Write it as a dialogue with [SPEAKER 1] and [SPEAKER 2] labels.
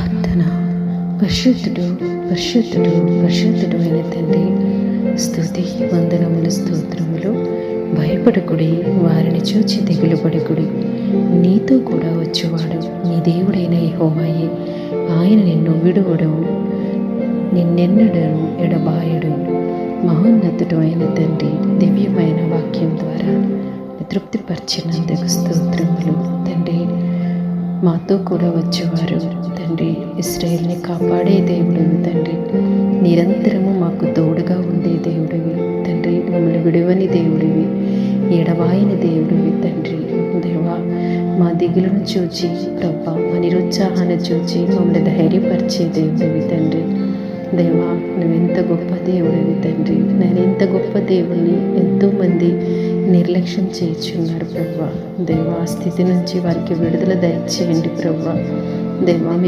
[SPEAKER 1] ప్రార్థన. పరిశుద్ధుడు పరిశుద్ధుడు పరిశుద్ధుడు అయిన తండ్రి, స్తుతి వందనములు స్తోత్రములు. భయపడకుడి, వారిని చూచి దిగులు పడకుడి. నీతో కూడా వచ్చేవాడు నీ దేవుడైన యెహోవాయే. ఆయన నిన్ను విడువడు, నిన్నెన్నడను ఎడబాయడు. మహోన్నతుడు అయిన తండ్రి, దివ్యమైన వాక్యం ద్వారా తృప్తిపరిచినందుకు స్తోత్రములు తండ్రి. మాతో కూడా వచ్చేవారు తండ్రి, ఇశ్రాయేలుని కాపాడే దేవుడివి తండ్రి. నిరంతరము మాకు తోడుగా ఉండే దేవుడివి తండ్రి. మమ్మల్ని విడువని దేవుడివి, ఎడబాయని దేవుడివి తండ్రి. దేవా, మా దిగులను చూచి ప్రభా, మా నిరుత్సాహాన్ని చూచి మమ్మల్ని ధైర్యపరిచే దేవుడివి తండ్రి. దేవా, నువ్వెంత గొప్ప దేవుడివి తండ్రి. నేను ఎంత గొప్ప దేవుడిని ఎంతోమంది నిర్లక్ష్యం చేయుచున్నారు ప్రభా. దేవా, ఆ స్థితి నుంచి వారికి విడుదల దయచేయండి ప్రభా. దేవా,